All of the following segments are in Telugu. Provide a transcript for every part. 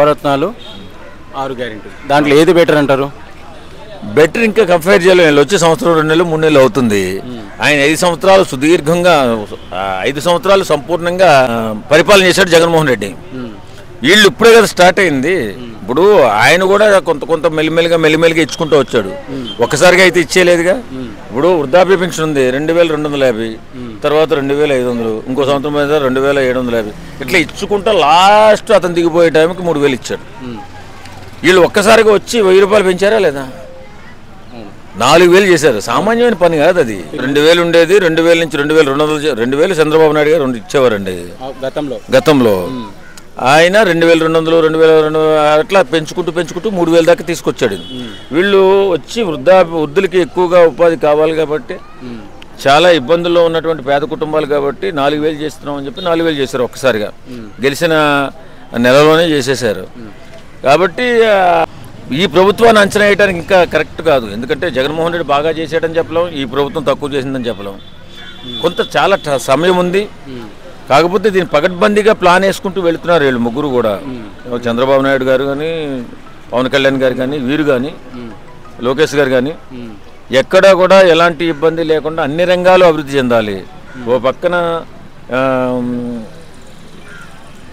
నవరత్నాలు 6 గ్యారెంటీ దాంట్లో ఏది బెటర్ అంటారు? బెటర్ ఇంకా కంపేర్ చేయలేదు. వచ్చే సంవత్సరం 2 నెలలు 3 నెలలు అవుతుంది. ఆయన 5 సంవత్సరాలు సుదీర్ఘంగా 5 సంవత్సరాలు సంపూర్ణంగా పరిపాలన చేశాడు జగన్మోహన్ రెడ్డి. వీళ్ళు ఇప్పుడే కదా స్టార్ట్ అయింది. ఇప్పుడు ఆయన కూడా కొంత మెల్లిమెల్లిగా ఇచ్చుకుంటూ వచ్చాడు. ఒక్కసారిగా అయితే ఇచ్చేలేదుగా. ఇప్పుడు వృద్ధాప్య పెన్షన్ ఉంది 2250, తర్వాత 2500, ఇంకో సంవత్సరం మీద 2750, ఇట్లా ఇచ్చుకుంటా లాస్ట్ అతను దిగిపోయే టైంకి 3000 ఇచ్చాడు. వీళ్ళు ఒక్కసారిగా వచ్చి 1000 రూపాయలు పెంచారా లేదా? 4000 చేశారు. సామాన్యమైన పని కాదు అది. 2000 ఉండేది, 2000 నుంచి 2200, 2000 చంద్రబాబు నాయుడు గారు 2 ఇచ్చేవారండి గతంలో. ఆయన 2200, 2200 అట్లా పెంచుకుంటూ 3000 దాకా తీసుకొచ్చాడు. వీళ్ళు వచ్చి వృద్ధులకి ఎక్కువగా ఉపాధి కావాలి కాబట్టి, చాలా ఇబ్బందుల్లో ఉన్నటువంటి పేద కుటుంబాలు కాబట్టి 4000 చేస్తున్నామని చెప్పి 4000 చేశారు ఒక్కసారిగా. గెలిచిన నెలలోనే చేసేశారు. కాబట్టి ఈ ప్రభుత్వాన్ని అంచనా వేయడానికి ఇంకా కరెక్ట్ కాదు. ఎందుకంటే జగన్మోహన్ రెడ్డి బాగా చేసాడని చెప్పలేం, ఈ ప్రభుత్వం తక్కువ చేసిందని చెప్పలేం. చాలా సమయం ఉంది. కాకపోతే దీన్ని పకడ్బందీగా ప్లాన్ వేసుకుంటూ వెళుతున్నారు వీళ్ళు ముగ్గురు కూడా. చంద్రబాబు నాయుడు గారు కానీ, పవన్ కళ్యాణ్ గారు కానీ, వీరు కానీ, లోకేష్ గారు కానీ, ఎక్కడా కూడా ఎలాంటి ఇబ్బంది లేకుండా అన్ని రంగాలు అభివృద్ధి చెందాలి. ఓ పక్కన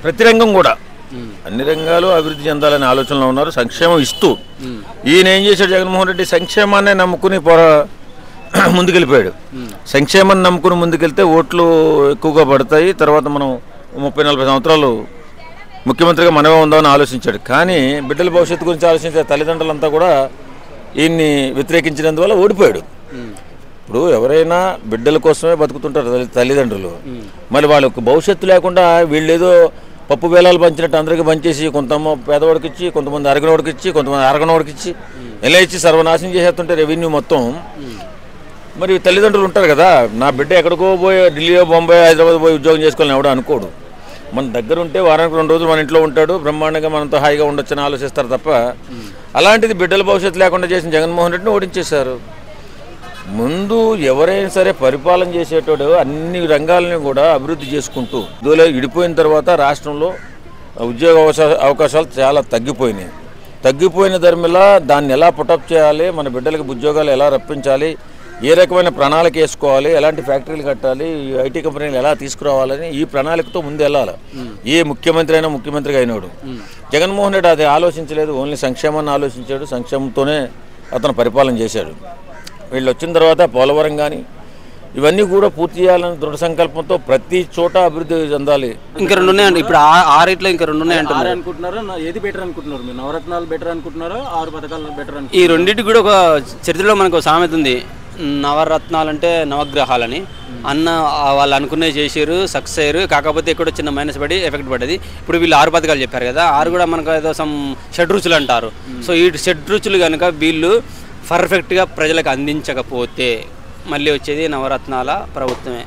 ప్రతి రంగం కూడా అన్ని రంగాలు అభివృద్ధి చెందాలనే ఆలోచనలో ఉన్నారు. సంక్షేమం ఇస్తూ ఈయన ఏం చేశాడు జగన్మోహన్ రెడ్డి? సంక్షేమాన్నే నమ్ముకుని ముందుకెళ్ళిపోయాడు. సంక్షేమాన్ని నమ్ముకుని ముందుకెళ్తే ఓట్లు ఎక్కువగా పడతాయి, తర్వాత మనం 30-40 సంవత్సరాలు ముఖ్యమంత్రిగా మనమే ఉందామని ఆలోచించాడు. కానీ బిడ్డల భవిష్యత్తు గురించి ఆలోచించే తల్లిదండ్రులంతా కూడా ఈయన్ని వ్యతిరేకించినందువల్ల ఓడిపోయాడు. ఇప్పుడు ఎవరైనా బిడ్డల కోసమే బతుకుతుంటారు తల్లిదండ్రులు. మరి వాళ్ళకు భవిష్యత్తు లేకుండా వీళ్ళేదో పప్పు వేలాలు పంచినట్టు అందరికీ పంచేసి, కొంతమంది పేదవాడికి ఇచ్చి, కొంతమంది అరగనవాడికి ఇచ్చి, కొంతమంది అరగనవాడికి ఇచ్చి, ఎలా ఇచ్చి సర్వనాశనం చేసేస్తుంటే రెవెన్యూ మొత్తం. మరి తల్లిదండ్రులు ఉంటారు కదా, నా బిడ్డ ఎక్కడికో పోయి ఢిల్లీలో, బొంబాయి, హైదరాబాద్ పోయి ఉద్యోగం చేసుకోవాలని ఎవడో అనుకోడు. మన దగ్గర ఉంటే వారానికి 2 రోజులు మన ఇంట్లో ఉంటాడు, బ్రహ్మాండంగా మనతో హాయిగా ఉండొచ్చని ఆలోచిస్తారు తప్ప, అలాంటిది బిడ్డల భవిష్యత్తు లేకుండా చేసిన జగన్మోహన్ రెడ్డిని ఓడించేశారు. ముందు ఎవరైనా సరే పరిపాలన చేసేటోడు అన్ని రంగాలని కూడా అభివృద్ధి చేసుకుంటూ, ఇందులో విడిపోయిన తర్వాత రాష్ట్రంలో ఉద్యోగ అవకాశాలు చాలా తగ్గిపోయిన ధర్మిలా దాన్ని ఎలా పుటప్ చేయాలి, మన బిడ్డలకు ఉద్యోగాలు ఎలా రప్పించాలి, ఏ రకమైన ప్రణాళిక వేసుకోవాలి, ఎలాంటి ఫ్యాక్టరీలు కట్టాలి, ఐటీ కంపెనీలు ఎలా తీసుకురావాలని ఈ ప్రణాళికతో ముందు వెళ్ళాలి. ఏ ముఖ్యమంత్రి అయినా ముఖ్యమంత్రిగా అయినాడు. జగన్మోహన్ రెడ్డి అది ఆలోచించలేదు, ఓన్లీ సంక్షేమాన్ని ఆలోచించాడు. సంక్షేమంతోనే అతను పరిపాలన చేశాడు. వీళ్ళు వచ్చిన తర్వాత పోలవరం కానీ ఇవన్నీ కూడా పూర్తి చేయాలని దృఢ సంకల్పంతో ప్రతి చోట అభివృద్ధి చెందాలి. ఇంకా 2 ఉన్నాయండి. ఇప్పుడు 6 ఇంకా 2 ఉన్నాయి అనుకుంటున్నారు. ఏది బెటర్ అనుకుంటున్నారు మీరు? నవరత్నాలు బెటర్ అనుకుంటున్నారా, 6 పథకాలు బెటర్ అనుకుంటున్నారు? ఈ రెండింటికి కూడా ఒక చరిత్రలో మనకు సామెత ఉంది, నవరత్నాలు అంటే నవగ్రహాలని. అన్న వాళ్ళు అనుకునేవి చేసారు, సక్సెస్ అయ్యారు. కాకపోతే ఇక్కడ చిన్న మైనస్ పడి ఎఫెక్ట్ పడ్డది. ఇప్పుడు వీళ్ళు 6 పథకాలు చెప్పారు కదా, 6 కూడా మనకు ఏదో షడ్రుచులు అంటారు. సో ఈ షడ్రుచులు కనుక వీళ్ళు పర్ఫెక్ట్గా ప్రజలకు అందించకపోతే మళ్ళీ వచ్చేది నవరత్నాల ప్రభుత్వమే.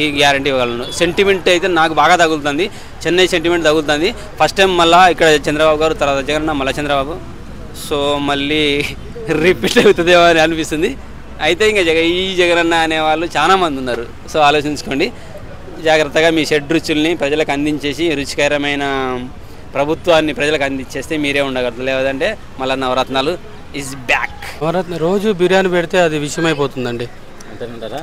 ఈ గ్యారంటీ ఇవ్వగలను. సెంటిమెంట్ అయితే నాకు బాగా తగులుతుంది, చెన్నై సెంటిమెంట్ తగులుతుంది. ఫస్ట్ టైం మళ్ళీ ఇక్కడ చంద్రబాబు గారు, తర్వాత జగన్, మళ్ళీ చంద్రబాబు. సో మళ్ళీ రిపీట్ అవుతుందేమో అని అనిపిస్తుంది. అయితే ఇంకా ఈ జగనన్న అనేవాళ్ళు చాలామంది ఉన్నారు. సో ఆలోచించుకోండి, జాగ్రత్తగా మీ షడ్రుచుల్ని ప్రజలకు అందించేసి రుచికరమైన ప్రభుత్వాన్ని ప్రజలకు అందించేస్తే మీరే ఉండగలరు. లేదంటే మళ్ళీ నవరత్నాలు ఈజ్ బ్యాక్. నవరత్న రోజు బిర్యానీ పెడితే అది విషయమైపోతుందండి. అంతేనంటారా?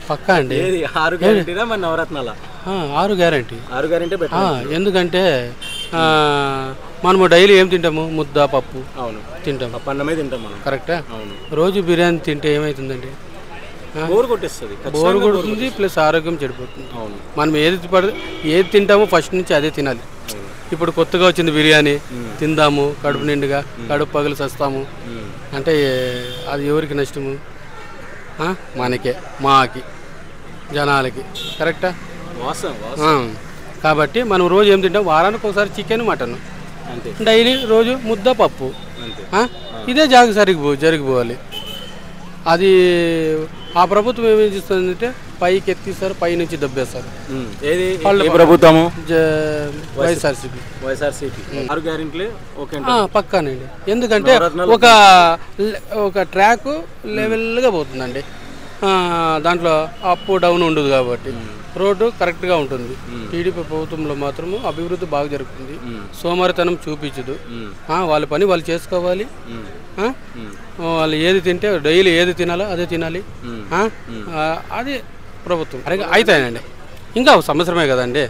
పక్కా అండి. 6 గ్యారెంటీనా మరి నవరత్నాల? 6 గ్యారెంటీ. 6 guarantee better. ఎందుకంటే మనము డైలీ ఏం తింటాము? ముద్ద పప్పు. అవును, తింటాము. పప్పు అన్నమే తింటాం మనం. కరెక్టా? అవును. రోజు బిర్యానీ తింటే ఏమవుతుందండి? బోర్ కొట్టేస్తుంది, బోర్ కొడుతుంది, ప్లస్ ఆరోగ్యం చెడిపోతుంది. అవును. మనం ఏది తింటామో ఫస్ట్ నుంచి అదే తినాలి. ఇప్పుడు కొత్తగా వచ్చింది బిర్యానీ, తిందాము కడుపు నిండుగా, కడుపు పగులు చస్తాము అంటే అది ఎవరికి నష్టము? మనకే, మాకి, జనాలకి. కరెక్టా? కాబట్టి మనం రోజు ఏం తింటాం? వారానికి ఒకసారి చికెన్, మటన్, డైలీ రోజు ముద్ద పప్పు. ఇదే జరిగిపోవాలి. అది ఆ ప్రభుత్వం ఏమేం చేస్తుందంటే పైకి ఎత్తిస్తారు, పై నుంచి దబ్బేస్తారు. ఏది ప్రభుత్వము? వైఎస్ఆర్సీపీ. 6 గ్యారెంటీలు ఓకే పక్కానండి. ఎందుకంటే ఒక ట్రాక్ లెవెల్గా పోతుందండి. దాంట్లో అప్ డౌన్ ఉండదు కాబట్టి రోడ్డు కరెక్ట్గా ఉంటుంది. టీడీపీ ప్రభుత్వంలో మాత్రము అభివృద్ధి బాగా జరుగుతుంది. సోమరితనం చూపించదు. వాళ్ళ పని వాళ్ళు చేసుకోవాలి. వాళ్ళు ఏది తింటే డైలీ ఏది తినాలో అదే తినాలి. అది ప్రభుత్వం అవుతాయండి. ఇంకా సంవత్సరమే కదండి,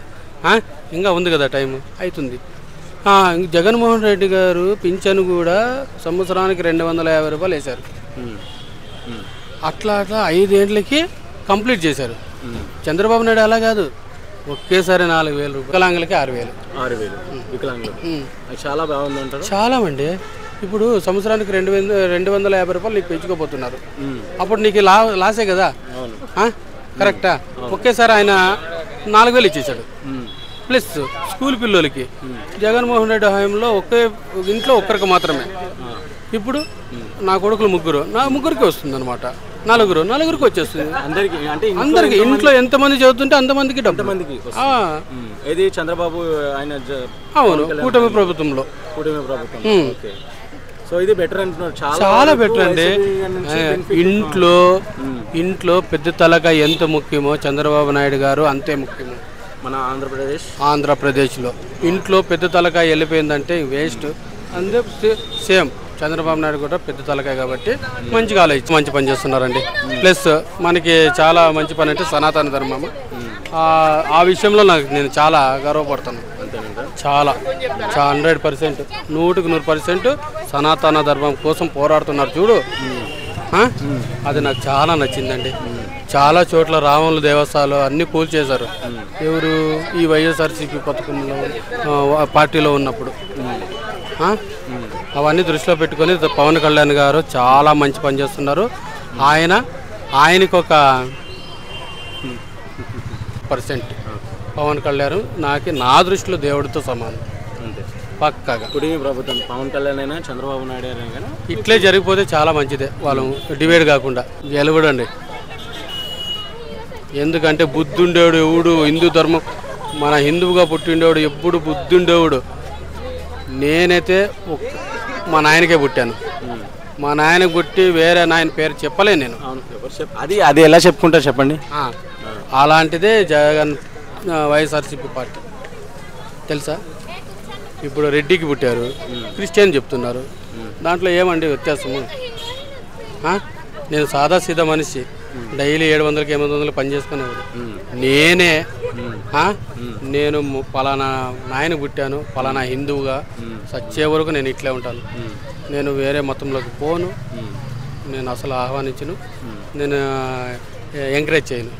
ఇంకా ఉంది కదా టైము, అవుతుంది. జగన్మోహన్ రెడ్డి గారు పింఛను కూడా సంవత్సరానికి 250 రూపాయలు వేశారు. అట్లా 5 ఏళ్ళకి కంప్లీట్ చేశారు. చంద్రబాబు నాయుడు అలా కాదు, ఒకేసారి 4,000 రూపాయలు, వికలాంగులకి 6,000. 6,000 వికలాంగులకు చాలా బాగుంది అంటారు. చాలా అండి. ఇప్పుడు సంవత్సరానికి 250 రూపాయలు నీకు పెంచుకోబోతున్నారు. అప్పుడు నీకు లాసే కదా. కరెక్టా? ఒకేసారి ఆయన 4,000 ఇచ్చేసాడు. ప్లస్ స్కూల్ పిల్లలకి జగన్మోహన్ రెడ్డి హయాంలో ఒకే ఇంట్లో ఒక్కరికి మాత్రమే. ఇప్పుడు నా కొడుకులు ముగ్గురికి వస్తుంది అనమాట. నలుగురికి వచ్చేస్తుంది అందరికి. అంటే అందరికి ఇంట్లో ఎంతమంది చదువుతుంటే అంతమందికి డబ్బు. ఇది చంద్రబాబు ఆయన అవును కూటమి ప్రభుత్వంలో. ఓకే. సో ఇది బెటర్ అంటున్నారు. చాలా బెటర్ అండి. ఇంట్లో పెద్ద తలగా ఎంత ముఖ్యమో చంద్రబాబు నాయుడు గారు అంతే ముఖ్యమో. మన ఆంధ్రప్రదేశ్లో ఇంట్లో పెద్ద తలకాయ వెళ్ళిపోయిందంటే వేస్ట్. అంతే సేమ్ చంద్రబాబు నాయుడు కూడా పెద్ద తలకాయ కాబట్టి మంచిగా ఆలోచించి మంచి పని చేస్తున్నారండి. ప్లస్ మనకి చాలా మంచి పని అంటే సనాతన ధర్మము. ఆ విషయంలో నేను చాలా గర్వపడుతున్నాను. చాలా 100%, 100% సనాతన ధర్మం కోసం పోరాడుతున్నారు చూడు. అది నాకు చాలా నచ్చిందండి. చాలా చోట్ల రాముల దేవస్థానాలు అన్నీ కూల్చేశారు. ఎవరు? ఈ వైఎస్ఆర్సీపీ పథకంలో పార్టీలో ఉన్నప్పుడు. అవన్నీ దృష్టిలో పెట్టుకొని పవన్ కళ్యాణ్ గారు చాలా మంచి పని చేస్తున్నారు. ఆయనకు ఒక 1% పవన్ కళ్యాణ్ నా దృష్టిలో దేవుడితో సమానం. పక్కాగా ప్రభుత్వం పవన్ కళ్యాణ్ అయినా చంద్రబాబు నాయుడు అయినా కానీ ఇట్లే జరిగిపోతే చాలా మంచిదే. వాళ్ళు డివైడ్ కాకుండా గెలవడండి. ఎందుకంటే బుద్ధుండేవాడు ఎవడు హిందూ ధర్మం మన హిందువుగా పుట్టిండేవాడు ఎప్పుడు బుద్ధుండేవాడు. నేనైతే మా నాయనకే పుట్టాను. మా నాయనకు పుట్టి వేరే నాయన పేరు చెప్పలేను నేను. అది ఎలా చెప్పుకుంటారు చెప్పండి. అలాంటిదే జగన్ వైఎస్ఆర్సీపీ పార్టీ తెలుసా. ఇప్పుడు రెడ్డికి పుట్టారు, క్రిస్టియన్ చెప్తున్నారు. దాంట్లో ఏమండి వ్యత్యాసము? నేను సాదా సీదా మనిషి, డైలీ 700కి 800 పని చేసుకునేవాడు. నేను పలానా నాయన పుట్టాను, పలానా హిందువుగా సచ్చే వరకు నేను ఇట్లే ఉంటాను. నేను వేరే మతంలోకి పోను, నేను అసలు ఆహ్వానించను, నేను ఎంకరేజ్ చేయను.